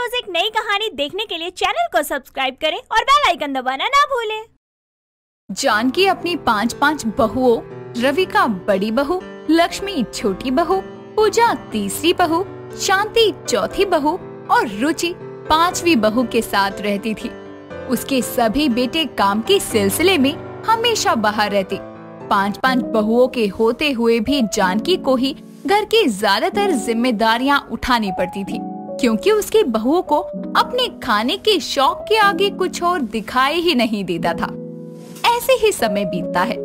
रोज एक नई कहानी देखने के लिए चैनल को सब्सक्राइब करें और बेल आइकन दबाना ना भूलें। जानकी अपनी 5 बहुओं, रविका बड़ी बहू, लक्ष्मी छोटी बहू, पूजा तीसरी बहू, शांति चौथी बहू और रुचि 5वीं बहू के साथ रहती थी। उसके सभी बेटे काम के सिलसिले में हमेशा बाहर रहते। 5 बहुओं के होते हुए भी जानकी को ही घर की ज्यादातर जिम्मेदारियां उठानी पड़ती थी, क्योंकि उसकी बहुओं को अपने खाने के शौक के आगे कुछ और दिखाई ही नहीं देता था। ऐसे ही समय बीतता है।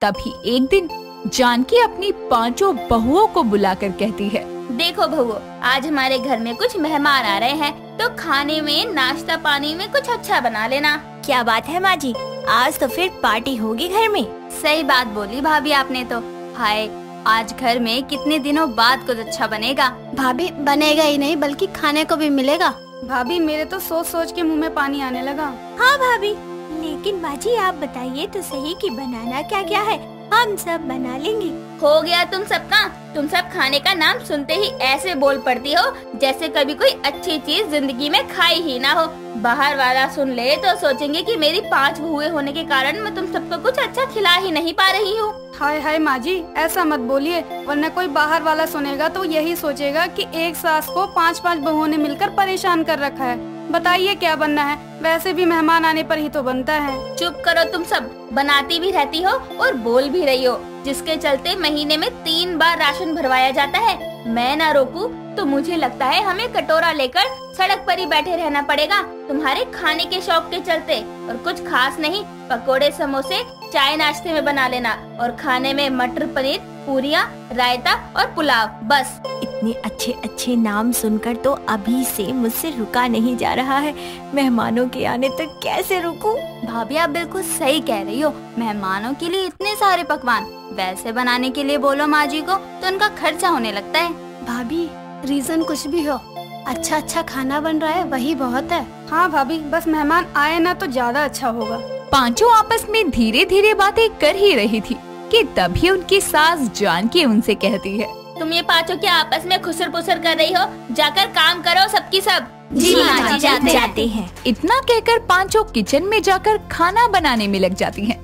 तभी एक दिन जानकी अपनी 5 बहुओं को बुलाकर कहती है, देखो बहुओं, आज हमारे घर में कुछ मेहमान आ रहे हैं, तो खाने में नाश्ता पानी में कुछ अच्छा बना लेना। क्या बात है माँ जी, आज तो फिर पार्टी होगी घर में। सही बात बोली भाभी आपने तो। हाय, आज घर में कितने दिनों बाद कुछ अच्छा बनेगा। भाभी, बनेगा ही नहीं बल्कि खाने को भी मिलेगा। भाभी, मेरे तो सोच सोच के मुंह में पानी आने लगा। हाँ भाभी, लेकिन माँ जी आप बताइए तो सही कि बनाना क्या क्या है, हम सब बना लेंगे। हो गया तुम सबका। तुम सब खाने का नाम सुनते ही ऐसे बोल पड़ती हो जैसे कभी कोई अच्छी चीज जिंदगी में खाई ही ना हो। बाहर वाला सुन ले तो सोचेंगे कि मेरी 5 बहुएं होने के कारण मैं तुम सबको कुछ अच्छा खिला ही नहीं पा रही हूँ। हाय हाय माँ जी, ऐसा मत बोलिए, वरना कोई बाहर वाला सुनेगा तो यही सोचेगा कि एक सास को 5 बहुओं ने मिलकर परेशान कर रखा है। बताइए क्या बनना है, वैसे भी मेहमान आने पर ही तो बनता है। चुप करो तुम सब, बनाती भी रहती हो और बोल भी रही हो, जिसके चलते महीने में 3 बार राशन भरवाया जाता है। मैं ना रोकूं तो मुझे लगता है हमें कटोरा लेकर सड़क पर ही बैठे रहना पड़ेगा तुम्हारे खाने के शौक के चलते। और कुछ खास नहीं, पकोड़े समोसे चाय नाश्ते में बना लेना और खाने में मटर पनीर, पूरियाँ, रायता और पुलाव, बस। इतने अच्छे अच्छे नाम सुनकर तो अभी से मुझसे रुका नहीं जा रहा है। मेहमानों के आने तक कैसे रुकूं? भाभी आप बिल्कुल सही कह रही हो। मेहमानों के लिए इतने सारे पकवान, वैसे बनाने के लिए बोलो माँ जी को तो उनका खर्चा होने लगता है। भाभी, रीजन कुछ भी हो, अच्छा अच्छा खाना बन रहा है वही बहुत है। हाँ भाभी, बस मेहमान आए ना तो ज्यादा अच्छा होगा। 5 आपस में धीरे धीरे बातें कर ही रही थी कि तभी उनकी सास जानकी उनसे कहती है, तुम ये 5 क्या आपस में खुसर पुसर कर रही हो? जाकर काम करो सबकी सब। जी माँ जी, जाते हैं। इतना कहकर 5 किचन में जाकर खाना बनाने में लग जाती हैं।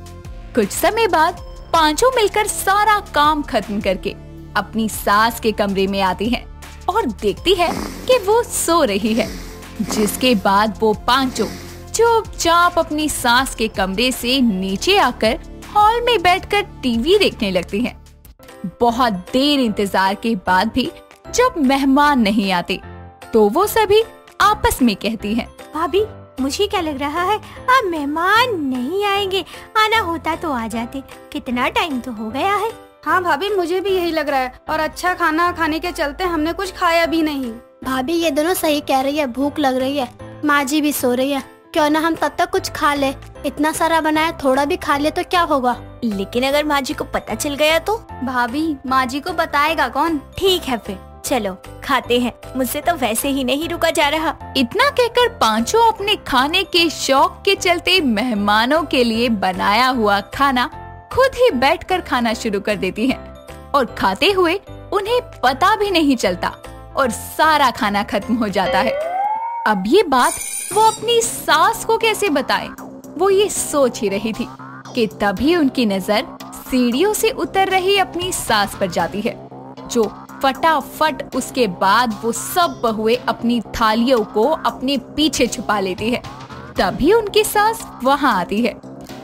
कुछ समय बाद 5 मिलकर सारा काम खत्म करके अपनी सास के कमरे में आती हैं और देखती है कि वो सो रही है। जिसके बाद वो 5 चुपचाप अपनी सास के कमरे से नीचे आकर हॉल में बैठकर टीवी देखने लगती हैं। बहुत देर इंतजार के बाद भी जब मेहमान नहीं आते तो वो सभी आपस में कहती हैं, भाभी मुझे क्या लग रहा है अब मेहमान नहीं आएंगे, आना होता तो आ जाते, कितना टाइम तो हो गया है। हाँ भाभी, मुझे भी यही लग रहा है, और अच्छा खाना खाने के चलते हमने कुछ खाया भी नहीं। भाभी ये दोनों सही कह रही है, भूख लग रही है, माँ जी भी सो रही है, क्यों ना हम तब तक कुछ खा ले। इतना सारा बनाया, थोड़ा भी खा ले तो क्या होगा। लेकिन अगर माँ जी को पता चल गया तो? भाभी, माँ जी को बताएगा कौन? ठीक है फिर चलो खाते हैं, मुझसे तो वैसे ही नहीं रुका जा रहा। इतना कहकर 5 अपने खाने के शौक के चलते मेहमानों के लिए बनाया हुआ खाना खुद ही बैठकर खाना शुरू कर देती हैं और खाते हुए उन्हें पता भी नहीं चलता और सारा खाना खत्म हो जाता है। अब ये बात वो अपनी सास को कैसे बताए, वो ये सोच ही रही थी कि तभी उनकी नजर सीढ़ियों से उतर रही अपनी सास पर जाती है, जो फटाफट उसके बाद वो सब बहुएं अपनी थालियों को अपने पीछे छुपा लेती है। तभी उनकी सास वहाँ आती है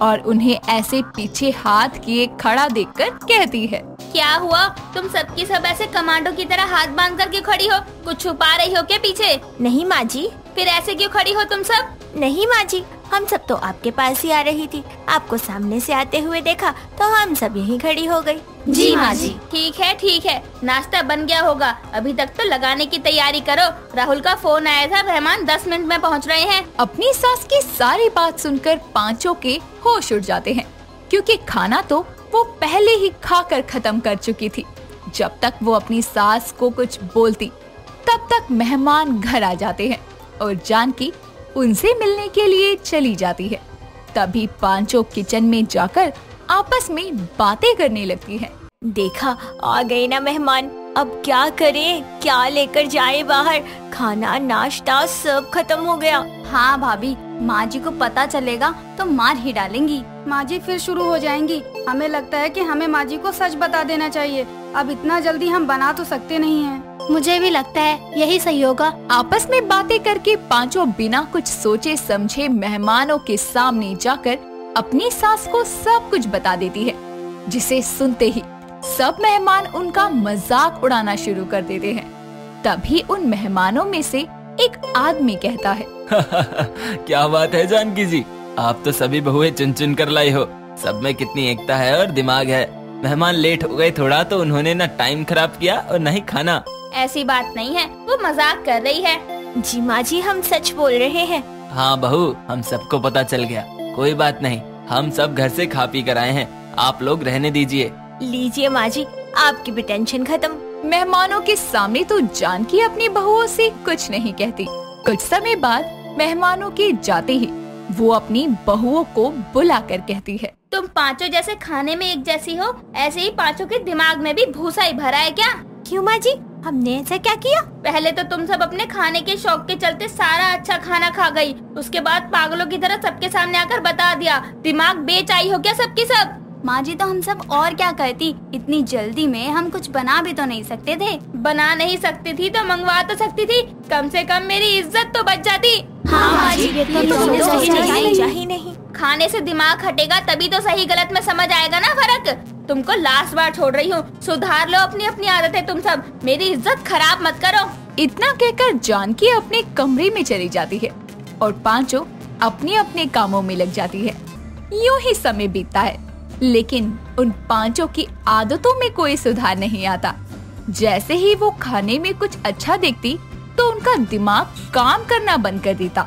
और उन्हें ऐसे पीछे हाथ किए खड़ा देखकर कहती है, क्या हुआ? तुम सबकी सब ऐसे कमांडो की तरह हाथ बांध करके खड़ी हो? कुछ छुपा रही हो क्या पीछे? नहीं माँ जी। फिर ऐसे क्यों खड़ी हो तुम सब? नहीं माँ जी, हम सब तो आपके पास ही आ रही थी, आपको सामने से आते हुए देखा तो हम सब यहीं खड़ी हो गई। जी माँ जी। ठीक है, नाश्ता बन गया होगा, अभी तक तो लगाने की तैयारी करो। राहुल का फोन आया था, मेहमान 10 मिनट में पहुँच रहे हैं। अपनी सास की सारी बात सुनकर 5 के होश उड़ जाते हैं, क्योंकि खाना तो वो पहले ही खाकर खत्म कर चुकी थी। जब तक वो अपनी सास को कुछ बोलती तब तक मेहमान घर आ जाते हैं और जानकी उनसे मिलने के लिए चली जाती है। तभी 5 किचन में जाकर आपस में बातें करने लगती हैं। देखा, आ गए ना मेहमान, अब क्या करें, क्या लेकर जाए बाहर? खाना नाश्ता सब खत्म हो गया। हाँ भाभी, माँ जी को पता चलेगा तो मार ही डालेंगी। माँ जी फिर शुरू हो जाएंगी। हमें लगता है कि हमें माँ जी को सच बता देना चाहिए। अब इतना जल्दी हम बना तो सकते नहीं हैं। मुझे भी लगता है यही सही होगा। आपस में बातें करके पांचों बिना कुछ सोचे समझे मेहमानों के सामने जाकर अपनी सास को सब कुछ बता देती है, जिसे सुनते ही सब मेहमान उनका मजाक उड़ाना शुरू कर देते हैं। तभी उन मेहमानों में से एक आदमी कहता है, क्या बात है जानकी जी, आप तो सभी बहुएं चुन चुन कर लाई हो। सब में कितनी एकता है और दिमाग है। मेहमान लेट हो गए थोड़ा तो उन्होंने न टाइम खराब किया और न ही खाना। ऐसी बात नहीं है, वो मजाक कर रही है। जी माँ जी, हम सच बोल रहे हैं। हाँ बहू, हम सबको पता चल गया। कोई बात नहीं, हम सब घर से खा पी कर आए हैं, आप लोग रहने दीजिए। लीजिए माँ जी, आपकी भी टेंशन खत्म। मेहमानों के सामने तो जानकी अपनी बहुओं से कुछ नहीं कहती। कुछ समय बाद मेहमानों के जाते ही वो अपनी बहुओं को बुलाकर कहती है, तुम पांचों जैसे खाने में एक जैसी हो, ऐसे ही पांचों के दिमाग में भी भूसा ही भरा है क्या? क्यों माँ जी, हमने ऐसा क्या किया? पहले तो तुम सब अपने खाने के शौक के चलते सारा अच्छा खाना खा गई। उसके बाद पागलों की तरह सबके सामने आकर बता दिया। दिमाग बेच आई हो क्या सबकी सब? माँ जी तो हम सब और क्या करती, इतनी जल्दी में हम कुछ बना भी तो नहीं सकते थे। बना नहीं सकती थी तो मंगवा तो सकती थी, कम से कम मेरी इज्जत तो बच जाती। हाँ माँ जी, ये तो ही नहीं। खाने से दिमाग हटेगा तभी तो सही गलत में समझ आएगा ना फर्क। तुमको लास्ट बार छोड़ रही हूँ, सुधार लो अपनी अपनी आदतें तुम सब, मेरी इज्जत खराब मत करो। इतना कहकर जानकी अपने कमरे में चली जाती है और पांचों अपने अपने कामों में लग जाती है। यूं ही समय बीतता है, लेकिन उन पांचों की आदतों में कोई सुधार नहीं आता। जैसे ही वो खाने में कुछ अच्छा देखती तो उनका दिमाग काम करना बंद कर देता।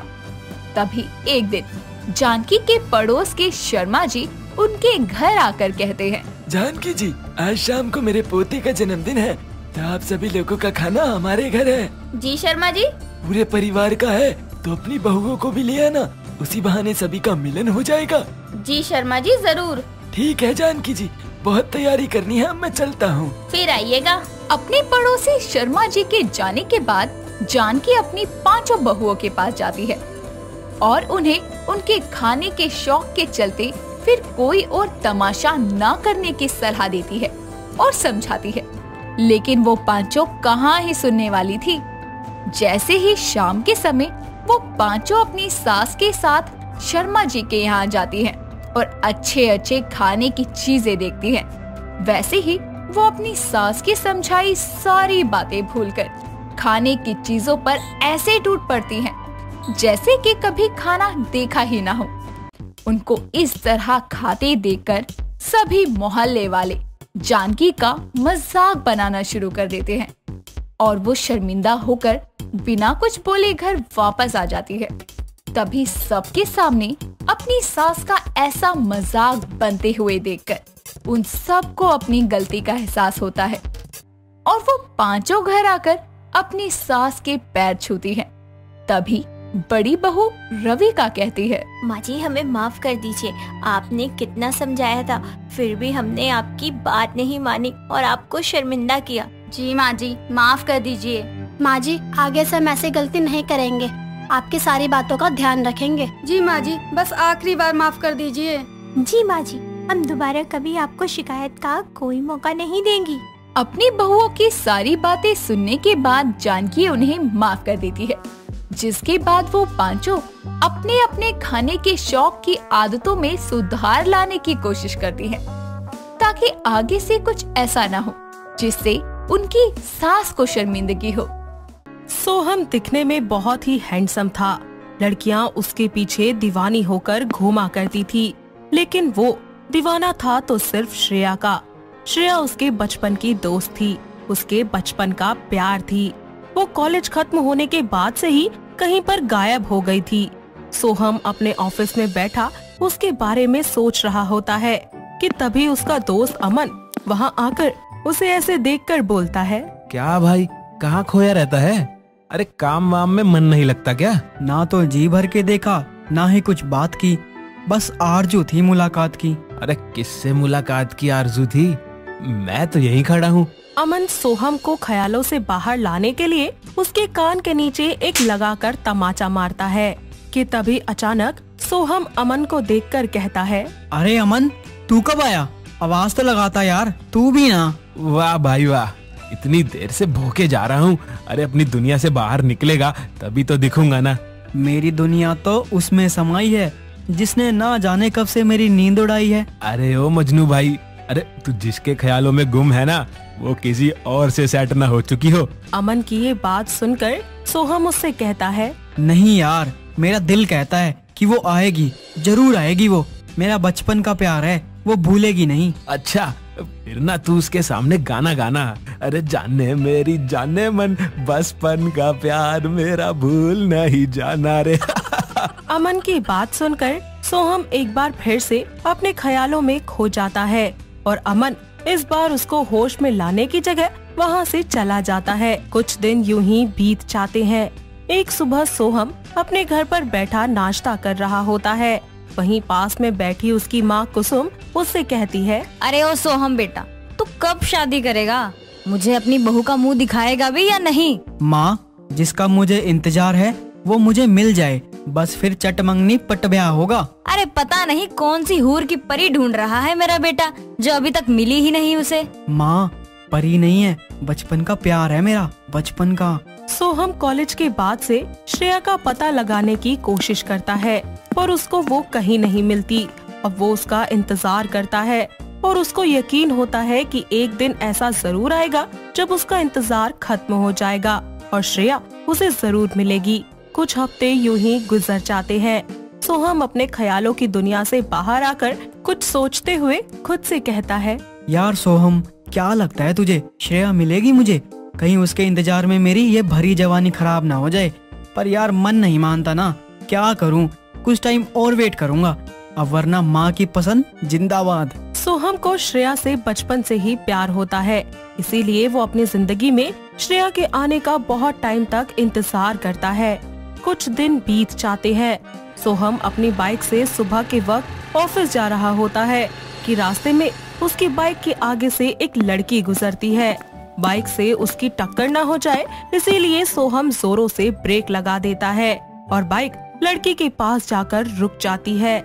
तभी एक दिन जानकी के पड़ोस के शर्मा जी उनके घर आकर कहते हैं, जानकी जी, आज शाम को मेरे पोते का जन्मदिन है, तो आप सभी लोगों का खाना हमारे घर है। जी शर्मा जी। पूरे परिवार का है, तो अपनी बहुओं को भी ले आना, उसी बहाने सभी का मिलन हो जाएगा। जी शर्मा जी, जरूर। ठीक है जानकी जी, बहुत तैयारी करनी है, मैं चलता हूँ। फिर आइएगा। अपने पड़ोसी शर्मा जी के जाने के बाद जानकी अपनी पांचों बहुओं के पास जाती है और उन्हें उनके खाने के शौक के चलते फिर कोई और तमाशा ना करने की सलाह देती है और समझाती है। लेकिन वो पांचों कहाँ ही सुनने वाली थी। जैसे ही शाम के समय वो पांचों अपनी सास के साथ शर्मा जी के यहाँ जाती हैं और अच्छे अच्छे खाने की चीजें देखती हैं, वैसे ही वो अपनी सास की समझाई सारी बातें भूलकर खाने की चीजों पर ऐसे टूट पड़ती हैं जैसे कि कभी खाना देखा ही ना हो। उनको इस तरह खाते देखकर सभी मोहल्ले वाले जानकी का मजाक बनाना शुरू कर देते हैं और वो शर्मिंदा होकर बिना कुछ बोले घर वापस आ जाती है। तभी सबके सामने अपनी सास का ऐसा मजाक बनते हुए देखकर उन सबको अपनी गलती का एहसास होता है और वो पांचों घर आकर अपनी सास के पैर छूती हैं। तभी बड़ी बहू रविका कहती है, माँ जी हमें माफ कर दीजिए, आपने कितना समझाया था, फिर भी हमने आपकी बात नहीं मानी और आपको शर्मिंदा किया। जी माँ जी, माफ कर दीजिए। माँ जी, आगे से हम ऐसी गलती नहीं करेंगे, आपकी सारी बातों का ध्यान रखेंगे। जी माँ जी, बस आखिरी बार माफ कर दीजिए। जी माँ जी, हम दोबारा कभी आपको शिकायत का कोई मौका नहीं देंगी। अपनी बहुओं की सारी बातें सुनने के बाद जानकी उन्हें माफ कर देती है, जिसके बाद वो पांचों अपने अपने खाने के शौक की आदतों में सुधार लाने की कोशिश करती हैं, ताकि आगे से कुछ ऐसा न हो जिससे उनकी सास को शर्मिंदगी हो। सोहम दिखने में बहुत ही हैंडसम था। लड़कियां उसके पीछे दीवानी होकर घूमा करती थी, लेकिन वो दीवाना था तो सिर्फ श्रेया का। श्रेया उसके बचपन की दोस्त थी, उसके बचपन का प्यार थी। वो कॉलेज खत्म होने के बाद से ही कहीं पर गायब हो गई थी। सोहम अपने ऑफिस में बैठा उसके बारे में सोच रहा होता है कि तभी उसका दोस्त अमन वहाँ आकर उसे ऐसे देखकर बोलता है, क्या भाई, कहाँ खोया रहता है? अरे काम वाम में मन नहीं लगता क्या? ना तो जी भर के देखा, ना ही कुछ बात की, बस आरजू थी मुलाकात की। अरे किससे मुलाकात की आरजू थी? मैं तो यहीं खड़ा हूँ। अमन सोहम को ख्यालों से बाहर लाने के लिए उसके कान के नीचे एक लगाकर तमाचा मारता है कि तभी अचानक सोहम अमन को देखकर कहता है, अरे अमन, तू कब आया? आवाज तो लगाता यार, तू भी ना। वाह भाई वाह, इतनी देर से भूखे जा रहा हूँ। अरे अपनी दुनिया से बाहर निकलेगा तभी तो दिखूंगा ना। मेरी दुनिया तो उसमें समाई है जिसने ना जाने कब से मेरी नींद उड़ाई है। अरे ओ मजनू भाई, अरे तू जिसके ख्यालों में गुम है ना, वो किसी और से सेट ना हो चुकी हो। अमन की ये बात सुनकर सोहम उससे कहता है, नहीं यार, मेरा दिल कहता है कि वो आएगी, जरूर आएगी। वो मेरा बचपन का प्यार है, वो भूलेगी नहीं। अच्छा, फिर ना तू उसके सामने गाना गाना। अरे जाने मेरी जाने मन, बचपन का प्यार मेरा भूल नहीं जाना रे। अमन की बात सुनकर सोहम एक बार फिर से अपने ख्यालों में खो जाता है और अमन इस बार उसको होश में लाने की जगह वहाँ से चला जाता है। कुछ दिन यूं ही बीत जाते हैं। एक सुबह सोहम अपने घर पर बैठा नाश्ता कर रहा होता है। वहीं पास में बैठी उसकी माँ कुसुम उससे कहती है, अरे ओ सोहम बेटा, तू कब शादी करेगा? मुझे अपनी बहू का मुंह दिखाएगा भी या नहीं? माँ, जिसका मुझे इंतजार है वो मुझे मिल जाए, बस फिर चटमंगनी पट ब्याह होगा। अरे पता नहीं कौन सी हूर की परी ढूंढ रहा है मेरा बेटा, जो अभी तक मिली ही नहीं उसे। माँ, परी नहीं है, बचपन का प्यार है मेरा, बचपन का। सोहम कॉलेज के बाद से श्रेया का पता लगाने की कोशिश करता है पर उसको वो कहीं नहीं मिलती। अब वो उसका इंतजार करता है और उसको यकीन होता है कि एक दिन ऐसा जरूर आएगा जब उसका इंतजार खत्म हो जाएगा और श्रेया उसे जरूर मिलेगी। कुछ हफ्ते यूं ही गुजर जाते हैं। सोहम अपने ख्यालों की दुनिया से बाहर आकर कुछ सोचते हुए खुद से कहता है, यार सोहम, क्या लगता है तुझे श्रेया मिलेगी मुझे? कहीं उसके इंतजार में मेरी ये भरी जवानी खराब ना हो जाए। पर यार मन नहीं मानता ना, क्या करूं? कुछ टाइम और वेट करूंगा, अब वरना माँ की पसंद जिंदाबाद। सोहम को श्रेया से बचपन से ही प्यार होता है, इसीलिए वो अपनी जिंदगी में श्रेया के आने का बहुत टाइम तक इंतजार करता है। कुछ दिन बीत जाते हैं। सोहम अपनी बाइक से सुबह के वक्त ऑफिस जा रहा होता है कि रास्ते में उसकी बाइक के आगे से एक लड़की गुजरती है। बाइक से उसकी टक्कर ना हो जाए इसीलिए सोहम जोरों से ब्रेक लगा देता है और बाइक लड़की के पास जाकर रुक जाती है।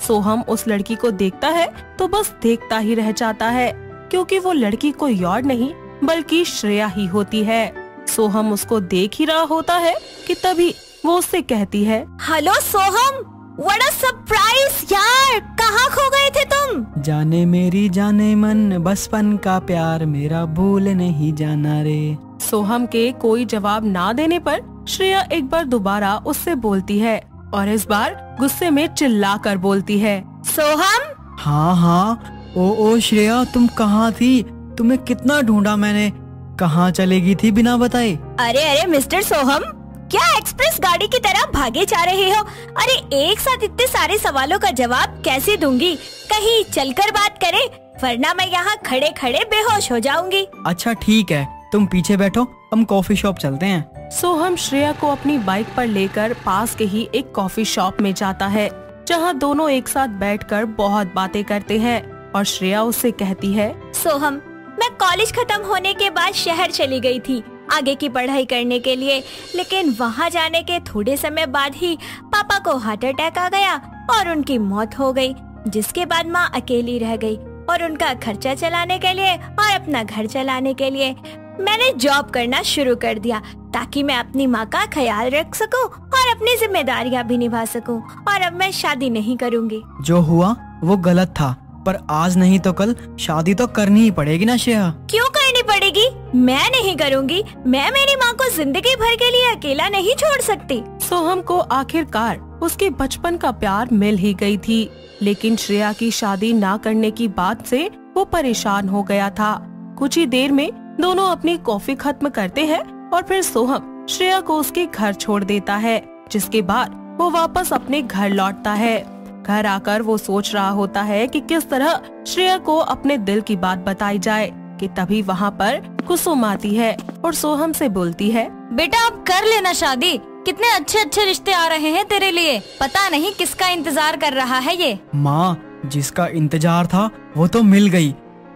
सोहम उस लड़की को देखता है तो बस देखता ही रह जाता है क्योंकि वो लड़की कोई और नहीं बल्कि श्रेया ही होती है। सोहम उसको देख ही रहा होता है कि तभी वो उससे कहती है, hello Soham, what a surprise यार, कहाँ खो गए थे तुम? जाने मेरी जाने मन, बचपन का प्यार मेरा भूल नहीं जाना रे। सोहम के कोई जवाब ना देने पर श्रेया एक बार दोबारा उससे बोलती है और इस बार गुस्से में चिल्लाकर बोलती है, सोहम। हाँ हाँ, ओ श्रेया, तुम कहाँ थी? तुम्हें कितना ढूंढा मैंने, कहाँ चलेगी थी बिना बताए? अरे मिस्टर सोहम, क्या एक्सप्रेस गाड़ी की तरह भागे जा रहे हो? अरे एक साथ इतने सारे सवालों का जवाब कैसे दूंगी? कहीं चलकर बात करें, वरना मैं यहाँ खड़े खड़े बेहोश हो जाऊंगी। अच्छा ठीक है, तुम पीछे बैठो, हम कॉफी शॉप चलते हैं। सोहम श्रेया को अपनी बाइक पर लेकर पास के ही एक कॉफी शॉप में जाता है जहाँ दोनों एक साथ बैठकर बहुत बातें करते हैं और श्रेया उससे कहती है, सोहम, मैं कॉलेज खत्म होने के बाद शहर चली गई थी आगे की पढ़ाई करने के लिए, लेकिन वहाँ जाने के थोड़े समय बाद ही पापा को हार्ट अटैक आ गया और उनकी मौत हो गई, जिसके बाद माँ अकेली रह गई और उनका खर्चा चलाने के लिए और अपना घर चलाने के लिए मैंने जॉब करना शुरू कर दिया ताकि मैं अपनी माँ का ख्याल रख सकूं और अपनी जिम्मेदारियाँ भी निभा सकूं। और अब मैं शादी नहीं करूँगी। जो हुआ वो गलत था, पर आज नहीं तो कल शादी तो करनी ही पड़ेगी ना श्रेया। क्यों करनी पड़ेगी? मैं नहीं करूँगी। मैं मेरी माँ को जिंदगी भर के लिए अकेला नहीं छोड़ सकती। सोहम को आखिरकार उसके बचपन का प्यार मिल ही गई थी, लेकिन श्रेया की शादी ना करने की बात से वो परेशान हो गया था। कुछ ही देर में दोनों अपनी कॉफी खत्म करते हैं और फिर सोहम श्रेया को उसके घर छोड़ देता है, जिसके बाद वो वापस अपने घर लौटता है। घर आकर वो सोच रहा होता है कि किस तरह श्रेया को अपने दिल की बात बताई जाए कि तभी वहाँ पर कुसुम आती है और सोहम से बोलती है, बेटा अब कर लेना शादी, कितने अच्छे अच्छे रिश्ते आ रहे हैं तेरे लिए, पता नहीं किसका इंतजार कर रहा है ये। माँ, जिसका इंतजार था वो तो मिल गई,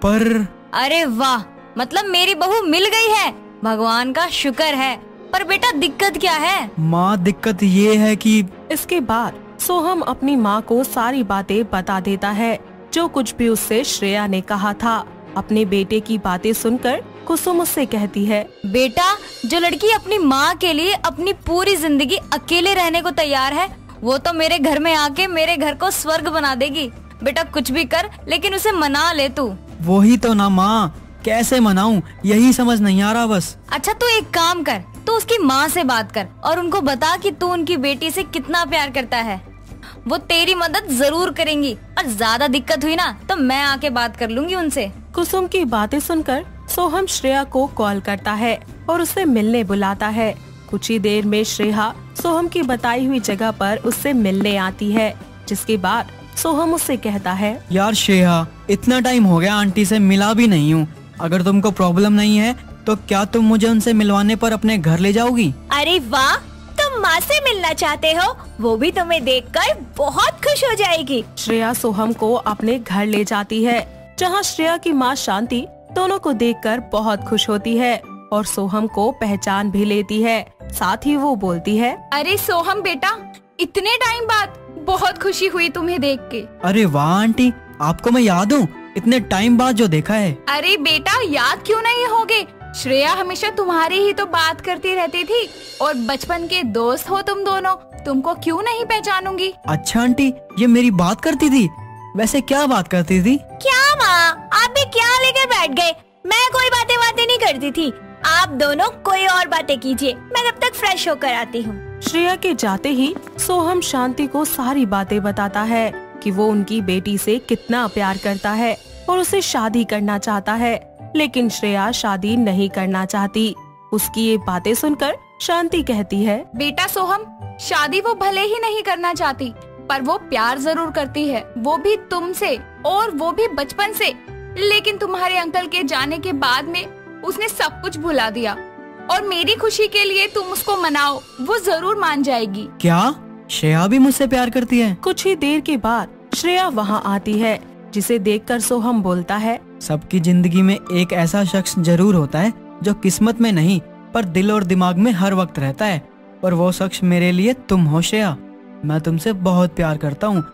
पर अरे वाह, मतलब मेरी बहू मिल गई है, भगवान का शुक्र है। पर बेटा दिक्कत क्या है? माँ दिक्कत ये है कि इसके बाद सोहम अपनी माँ को सारी बातें बता देता है, जो कुछ भी उससे श्रेया ने कहा था। अपने बेटे की बातें सुनकर कुसुम उससे कहती है, बेटा, जो लड़की अपनी माँ के लिए अपनी पूरी जिंदगी अकेले रहने को तैयार है, वो तो मेरे घर में आके मेरे घर को स्वर्ग बना देगी। बेटा कुछ भी कर, लेकिन उसे मना ले तू। वही तो ना माँ, कैसे मनाऊं यही समझ नहीं आ रहा बस। अच्छा तू एक काम कर, तू उसकी माँ से बात कर और उनको बता कि तू उनकी बेटी से कितना प्यार करता है। वो तेरी मदद जरूर करेंगी, और ज्यादा दिक्कत हुई ना तो मैं आके बात कर लूंगी उनसे। कुसुम की बातें सुनकर सोहम श्रेया को कॉल करता है और उसे मिलने बुलाता है। कुछ ही देर में श्रेया सोहम की बताई हुई जगह पर उससे मिलने आती है, जिसके बाद सोहम उससे कहता है, यार श्रेया, इतना टाइम हो गया आंटी से मिला भी नहीं हूँ। अगर तुमको प्रॉब्लम नहीं है तो क्या तुम मुझे उनसे मिलवाने पर अपने घर ले जाओगी? अरे वाह, तुम माँ से मिलना चाहते हो? वो भी तुम्हें देखकर बहुत खुश हो जाएगी। श्रेया सोहम को अपने घर ले जाती है, जहाँ श्रेया की माँ शांति दोनों को देखकर बहुत खुश होती है और सोहम को पहचान भी लेती है। साथ ही वो बोलती है, अरे सोहम बेटा, इतने टाइम बाद बहुत खुशी हुई तुम्हें देख के। अरे वाह आंटी, आपको मैं याद हूँ, इतने टाइम बाद जो देखा है। अरे बेटा याद क्यों नहीं होगे, श्रेया हमेशा तुम्हारी ही तो बात करती रहती थी और बचपन के दोस्त हो तुम दोनों, तुमको क्यों नहीं पहचानूंगी। अच्छा आंटी, ये मेरी बात करती थी? वैसे क्या बात करती थी? क्या माँ, आप भी क्या लेकर बैठ गए? मैं कोई बातें नहीं करती थी। आप दोनों कोई और बातें कीजिए, मैं तब तक फ्रेश होकर आती हूँ। श्रेया के जाते ही सोहम शांति को सारी बातें बताता है कि वो उनकी बेटी से कितना प्यार करता है और उसे शादी करना चाहता है, लेकिन श्रेया शादी नहीं करना चाहती। उसकी ये बातें सुनकर शांति कहती है, बेटा सोहम, शादी वो भले ही नहीं करना चाहती, पर वो प्यार जरूर करती है, वो भी तुमसे, और वो भी बचपन से। लेकिन तुम्हारे अंकल के जाने के बाद में उसने सब कुछ भुला दिया, और मेरी खुशी के लिए तुम उसको मनाओ, वो जरूर मान जाएगी। क्या श्रेया भी मुझसे प्यार करती है? कुछ ही देर के बाद श्रेया वहाँ आती है, जिसे देखकर सोहम बोलता है, सबकी जिंदगी में एक ऐसा शख्स जरूर होता है जो किस्मत में नहीं पर दिल और दिमाग में हर वक्त रहता है, और वो शख्स मेरे लिए तुम हो श्रेया। मैं तुमसे बहुत प्यार करता हूँ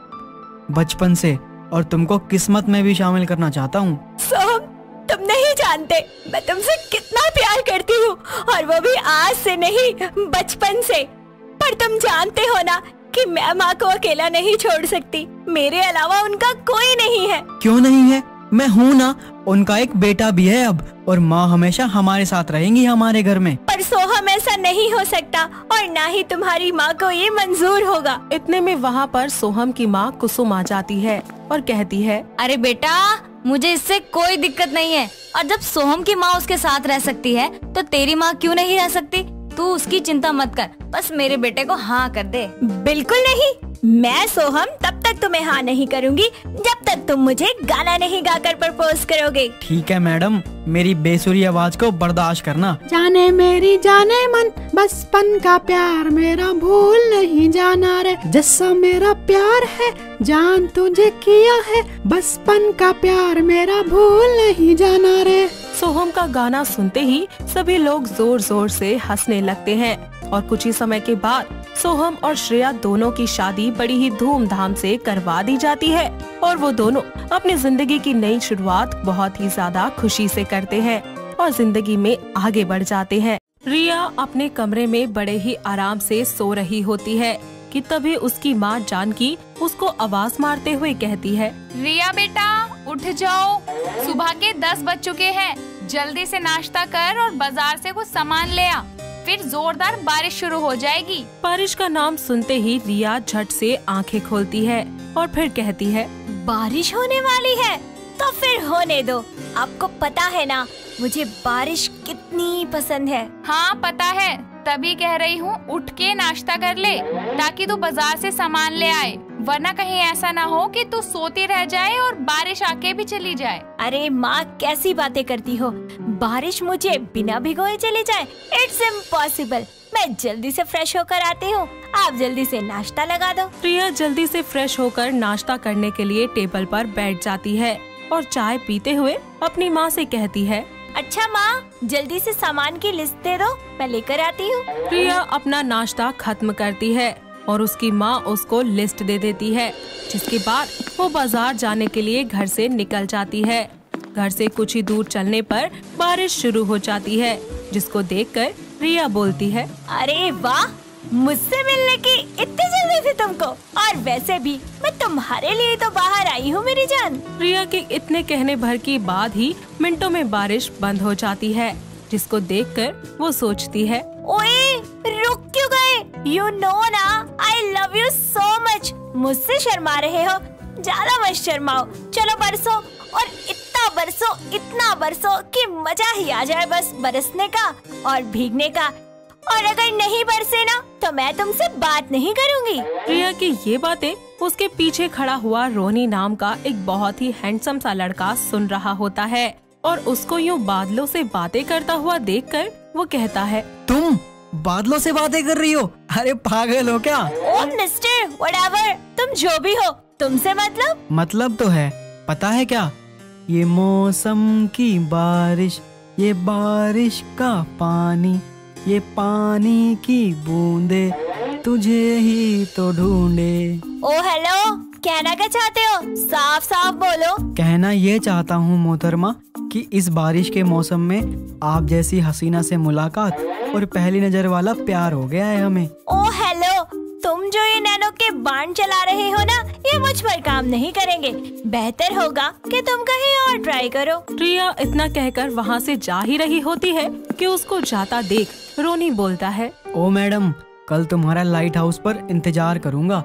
बचपन से, और तुमको किस्मत में भी शामिल करना चाहता हूँ। सोहम, तुम नहीं जानते मैं तुमसे कितना प्यार करती हूँ, और वो भी आज से नहीं, बचपन से। पर तुम जानते हो ना कि मैं माँ को अकेला नहीं छोड़ सकती, मेरे अलावा उनका कोई नहीं है। क्यों नहीं है, मैं हूँ ना, उनका एक बेटा भी है अब, और माँ हमेशा हमारे साथ रहेंगी हमारे घर में। पर सोहम, ऐसा नहीं हो सकता, और ना ही तुम्हारी माँ को ये मंजूर होगा। इतने में वहाँ पर सोहम की माँ कुसुम आ जाती है और कहती है, अरे बेटा, मुझे इससे कोई दिक्कत नहीं है, और जब सोहम की माँ उसके साथ रह सकती है तो तेरी माँ क्यों नहीं रह सकती? तू उसकी चिंता मत कर, बस मेरे बेटे को हाँ कर दे। बिल्कुल नहीं, मैं सोहम तब तक तुम्हें हाँ नहीं करूँगी जब तक तुम मुझे गाना नहीं गाकर प्रपोज करोगे। ठीक है मैडम, मेरी बेसुरी आवाज को बर्दाश्त करना। जाने मेरी जाने मन, बचपन का प्यार मेरा भूल नहीं जाना रे, जैसा मेरा प्यार है जान तुझे किया है, बचपन का प्यार मेरा भूल नहीं जाना रे। सोहम का गाना सुनते ही सभी लोग जोर जोर से हंसने लगते हैं, और कुछ ही समय के बाद सोहम और श्रेया दोनों की शादी बड़ी ही धूमधाम से करवा दी जाती है, और वो दोनों अपनी जिंदगी की नई शुरुआत बहुत ही ज्यादा खुशी से करते हैं और जिंदगी में आगे बढ़ जाते हैं। रिया अपने कमरे में बड़े ही आराम से सो रही होती है कि तभी उसकी माँ जानकी उसको आवाज मारते हुए कहती है, रिया बेटा उठ जाओ, सुबह के 10 बज चुके हैं, जल्दी से नाश्ता कर और बाजार से कुछ सामान ले आ, फिर जोरदार बारिश शुरू हो जाएगी। बारिश का नाम सुनते ही रिया झट से आंखें खोलती है और फिर कहती है, बारिश होने वाली है तो फिर होने दो। आपको पता है ना मुझे बारिश कितनी पसंद है। हाँ पता है, तभी कह रही हूँ उठ के नाश्ता कर ले ताकि तू बाजार से सामान ले आए, वरना कहीं ऐसा ना हो कि तू सोती रह जाए और बारिश आके भी चली जाए। अरे माँ, कैसी बातें करती हो, बारिश मुझे बिना भिगोए चले जाए? It's impossible. मैं जल्दी से फ्रेश होकर आती हूँ, आप जल्दी से नाश्ता लगा दो। प्रिया जल्दी से फ्रेश होकर नाश्ता करने के लिए टेबल पर बैठ जाती है और चाय पीते हुए अपनी माँ से कहती है, अच्छा माँ, जल्दी से सामान की लिस्ट दे दो, मैं लेकर आती हूँ। रिया अपना नाश्ता खत्म करती है और उसकी माँ उसको लिस्ट दे देती है, जिसके बाद वो बाजार जाने के लिए घर से निकल जाती है। घर से कुछ ही दूर चलने पर बारिश शुरू हो जाती है, जिसको देखकर रिया बोलती है, अरे वाह, मुझसे मिलने की इतनी जल्दी थी तुमको, और वैसे भी मैं तुम्हारे लिए तो बाहर आई हूँ मेरी जान। रिया के इतने कहने भर के बाद ही मिनटों में बारिश बंद हो जाती है, जिसको देखकर वो सोचती है, ओए रुक क्यों गए? यू नो ना, I love you so much. मुझसे शर्मा रहे हो? ज्यादा मत शर्माओ, चलो बरसो, और इतना बरसो कि मजा ही आ जाए बस बरसने का और भीगने का। और अगर नहीं बरसे ना तो मैं तुमसे बात नहीं करूंगी। रिया की ये बातें उसके पीछे खड़ा हुआ रोनी नाम का एक बहुत ही हैंडसम सा लड़का सुन रहा होता है, और उसको यूँ बादलों से बातें करता हुआ देखकर वो कहता है, तुम बादलों से बातें कर रही हो? अरे पागल हो क्या? ओ मिस्टर व्हाटएवर, तुम जो भी हो, तुमसे मतलब तो है, पता है क्या? ये मौसम की बारिश, ये बारिश का पानी, ये पानी की बूंदे तुझे ही तो ढूंढे। ओ हेलो, कहना क्या चाहते हो? साफ साफ बोलो। कहना ये चाहता हूँ मोहतरमा कि इस बारिश के मौसम में आप जैसी हसीना से मुलाकात और पहली नजर वाला प्यार हो गया है हमें। ओ हेलो, तुम जो ये नैनो के बाण चला रहे हो ना, ये मुझ पर काम नहीं करेंगे। बेहतर होगा कि तुम कहीं और ट्राई करो। रिया इतना कहकर वहाँ से जा ही रही होती है कि उसको जाता देख रोनी बोलता है, ओ मैडम, कल तुम्हारा लाइट हाउस पर इंतजार करूँगा।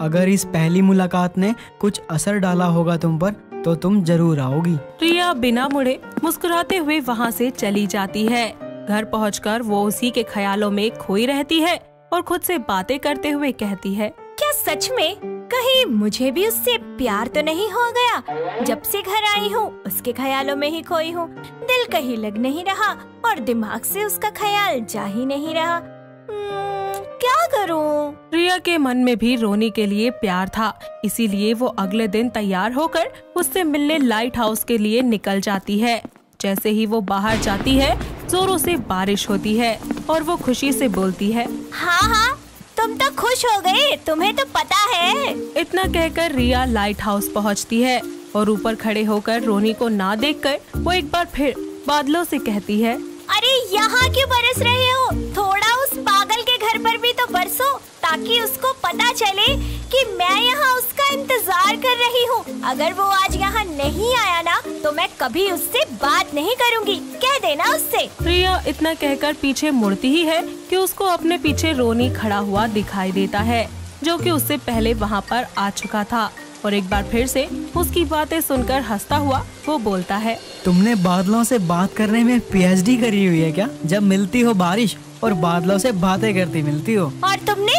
अगर इस पहली मुलाकात ने कुछ असर डाला होगा तुम पर तो तुम जरूर आओगी। रिया बिना मुड़े मुस्कुराते हुए वहाँ से चली जाती है। घर पहुंचकर वो उसी के ख्यालों में खोई रहती है और खुद से बातें करते हुए कहती है, क्या सच में कहीं मुझे भी उससे प्यार तो नहीं हो गया? जब से घर आई हूँ उसके ख्यालों में ही खोई हूँ। दिल कहीं लग नहीं रहा और दिमाग से उसका ख्याल जा ही नहीं रहा। क्या करूँ? रिया के मन में भी रोनी के लिए प्यार था, इसीलिए वो अगले दिन तैयार होकर उससे मिलने लाइट हाउस के लिए निकल जाती है। जैसे ही वो बाहर जाती है, जोरों से बारिश होती है और वो खुशी से बोलती है, हाँ, तुम तो खुश हो गए, तुम्हें तो पता है। इतना कहकर रिया लाइट हाउस पहुँचती है और ऊपर खड़े होकर रोनी को ना देखकर वो एक बार फिर बादलों से कहती है, अरे यहाँ क्यों बरस रहे हो? थोड़ा उस पागल के घर पर भी तो बरसो, ताकि उसको पता चले कि मैं यहाँ उसका इंतजार कर रही हूँ। अगर वो आज यहाँ नहीं आया ना तो मैं कभी उससे बात नहीं करूँगी, कह देना उससे। रिया इतना कहकर पीछे मुड़ती ही है कि उसको अपने पीछे रोनी खड़ा हुआ दिखाई देता है, जो कि उससे पहले वहाँ पर आ चुका था। और एक बार फिर से उसकी बातें सुनकर हंसता हुआ वो बोलता है, तुमने बादलों से बात करने में पीएचडी करी हुई है क्या? जब मिलती हो बारिश और बादलों से बातें करती मिलती हो। और तुमने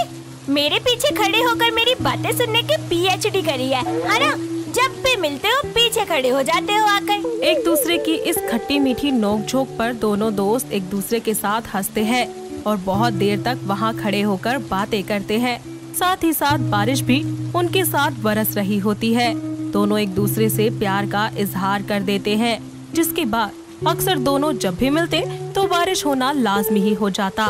मेरे पीछे खड़े होकर मेरी बातें सुनने की पीएचडी करी है ना? जब भी मिलते हो पीछे खड़े हो जाते हो आकर। एक दूसरे की इस खट्टी मीठी नोक-झोंक पर दोनों दोस्त एक दूसरे के साथ हंसते हैं और बहुत देर तक वहाँ खड़े होकर बातें करते हैं। साथ ही साथ बारिश भी उनके साथ बरस रही होती है। दोनों एक दूसरे से प्यार का इजहार कर देते हैं, जिसके बाद अक्सर दोनों जब भी मिलते तो बारिश होना लाजमी ही हो जाता।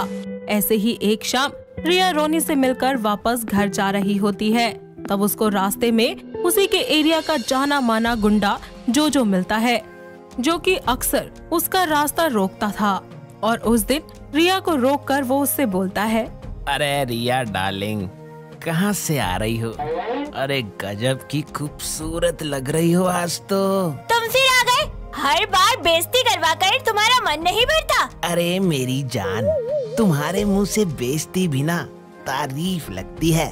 ऐसे ही एक शाम रिया रोनी से मिलकर वापस घर जा रही होती है। तब उसको रास्ते में उसी के एरिया का जाना माना गुंडा जो मिलता है, जो कि अक्सर उसका रास्ता रोकता था। और उस दिन रिया को रोककर वो उससे बोलता है, अरे रिया डार्लिंग, कहाँ से आ रही हो? अरे गजब की खूबसूरत लग रही हो आज तो। तुम फिर आ गए? हर बार बेइज्जती करवा कर तुम्हारा मन नहीं भरता? अरे मेरी जान, तुम्हारे मुंह से बेइज्जती भी ना तारीफ लगती है,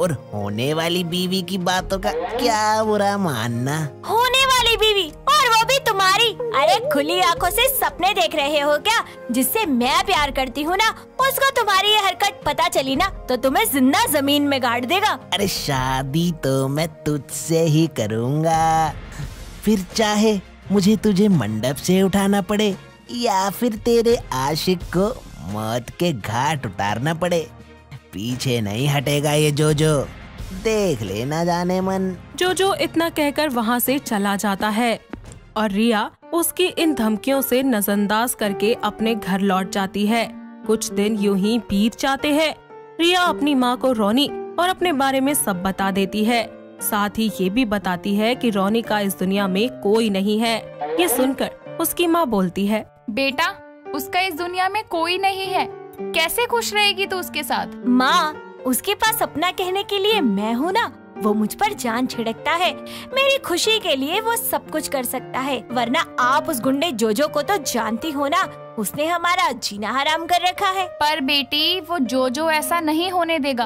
और होने वाली बीवी की बातों का क्या बुरा मानना। होने वाली बीवी, और वो भी तुम्हारी? अरे खुली आंखों से सपने देख रहे हो क्या? जिससे मैं प्यार करती हूँ ना, उसको तुम्हारी ये हरकत पता चली ना तो तुम्हें जिंदा जमीन में गाड़ देगा। अरे शादी तो मैं तुझसे ही करूँगा, फिर चाहे मुझे तुझे मंडप से उठाना पड़े या फिर तेरे आशिक को मौत के घाट उतारना पड़े, पीछे नहीं हटेगा ये जो देख लेना जाने मन। जोजो इतना कहकर वहाँ से चला जाता है और रिया उसकी इन धमकियों से नजरअंदाज करके अपने घर लौट जाती है। कुछ दिन यूं ही बीत जाते हैं। रिया अपनी माँ को रोनी और अपने बारे में सब बता देती है। साथ ही ये भी बताती है कि रोनी का इस दुनिया में कोई नहीं है। ये सुनकर उसकी माँ बोलती है, बेटा, उसका इस दुनिया में कोई नहीं है, कैसे खुश रहेगी तू उसके साथ? माँ, उसके पास अपना कहने के लिए मैं हूँ ना। वो मुझ पर जान छिड़कता है। मेरी खुशी के लिए वो सब कुछ कर सकता है, वरना आप उस गुंडे जोजो को तो जानती हो ना, उसने हमारा जीना हराम कर रखा है। पर बेटी, वो जोजो ऐसा नहीं होने देगा।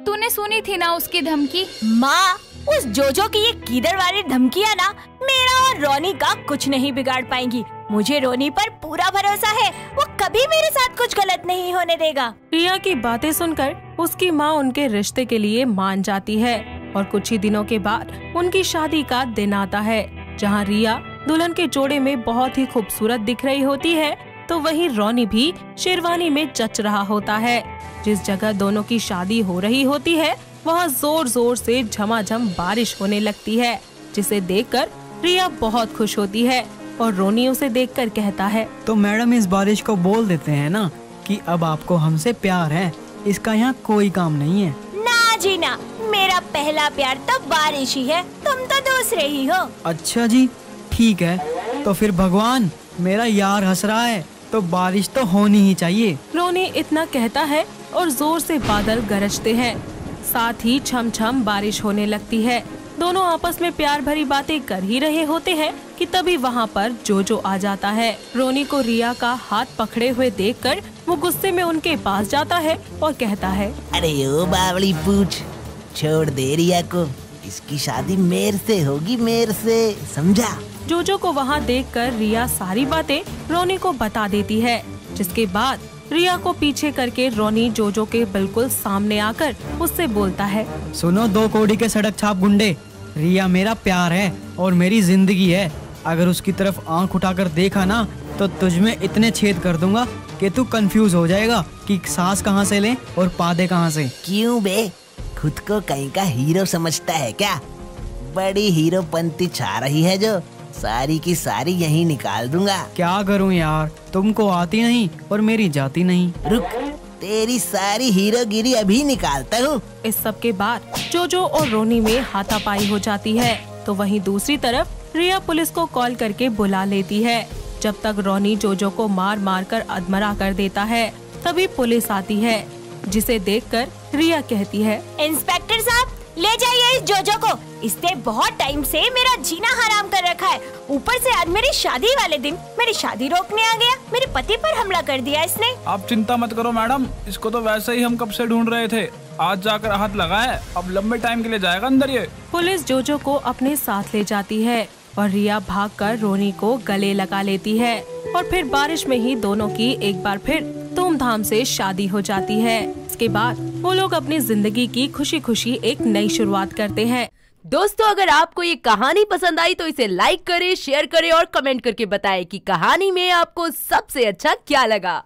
तूने सुनी थी ना उसकी धमकी? माँ, उस जोजो की ये कीदड़ वाली धमकियाँ ना मेरा और रोनी का कुछ नहीं बिगाड़ पाएंगी। मुझे रोनी पर पूरा भरोसा है, वो कभी मेरे साथ कुछ गलत नहीं होने देगा। रिया की बातें सुनकर उसकी माँ उनके रिश्ते के लिए मान जाती है और कुछ ही दिनों के बाद उनकी शादी का दिन आता है, जहाँ रिया दुल्हन के जोड़े में बहुत ही खूबसूरत दिख रही होती है, तो वहीं रोनी भी शेरवानी में जच रहा होता है। जिस जगह दोनों की शादी हो रही होती है वहाँ जोर जोर से झमाझम बारिश होने लगती है, जिसे देखकर रिया बहुत खुश होती है और रोनी उसे देखकर कहता है, तो मैडम इस बारिश को बोल देते हैं ना कि अब आपको हमसे प्यार है, इसका यहाँ कोई काम नहीं है। ना जी ना, मेरा पहला प्यार तो बारिश ही है, तुम तो दूसरे ही हो। अच्छा जी, ठीक है, तो फिर भगवान, मेरा यार हंस रहा है तो बारिश तो होनी ही चाहिए। रोनी इतना कहता है और जोर से बादल गरजते हैं, साथ ही छम छम बारिश होने लगती है। दोनों आपस में प्यार भरी बातें कर ही रहे होते हैं कि तभी वहाँ पर जोजो आ जाता है। रोनी को रिया का हाथ पकड़े हुए देखकर वो गुस्से में उनके पास जाता है और कहता है, अरे ओ बावली पूछ, छोड़ दे रिया को, इसकी शादी मेरे से होगी, मेरे से, समझा? जोजो को वहाँ देखकर रिया सारी बातें रोनी को बता देती है, जिसके बाद रिया को पीछे करके रोनी जोजो के बिल्कुल सामने आकर उससे बोलता है, सुनो दो कोड़ी के सड़क छाप गुंडे, रिया मेरा प्यार है और मेरी जिंदगी है। अगर उसकी तरफ आंख उठाकर देखा ना तो तुझमें इतने छेद कर दूंगा कि तू कंफ्यूज हो जाएगा कि सांस कहाँ से लें और पादे कहाँ से। क्यों बे, खुद को कहीं का हीरो समझता है क्या? बड़ी हीरोपंती छा रही है जो, सारी की सारी यहीं निकाल दूंगा। क्या करूं यार, तुमको आती नहीं और मेरी जाती नहीं। रुक, तेरी सारी हीरोगिरी अभी निकालता हूँ। इस सब के बाद जोजो और रोनी में हाथापाई हो जाती है, तो वहीं दूसरी तरफ रिया पुलिस को कॉल करके बुला लेती है। जब तक रोनी जोजो को मार मार कर अधमरा कर देता है, तभी पुलिस आती है, जिसे देखकर रिया कहती है, इंस्पेक्टर साहब, ले जाइए इस जोजो को, इसने बहुत टाइम से मेरा जीना हराम कर रखा है। ऊपर से आज मेरी शादी वाले दिन मेरी शादी रोकने आ गया, मेरे पति पर हमला कर दिया इसने। आप चिंता मत करो मैडम, इसको तो वैसे ही हम कब से ढूंढ रहे थे, आज जाकर हाथ लगा है, अब लंबे टाइम के लिए जाएगा अंदर ये। पुलिस जोजो को अपने साथ ले जाती है और रिया भागकर रोनी को गले लगा लेती है और फिर बारिश में ही दोनों की एक बार फिर धूमधाम से शादी हो जाती है। इसके बाद वो लोग अपनी जिंदगी की खुशी खुशी एक नई शुरुआत करते हैं। दोस्तों, अगर आपको ये कहानी पसंद आई तो इसे लाइक करें, शेयर करें और कमेंट करके बताएं कि कहानी में आपको सबसे अच्छा क्या लगा।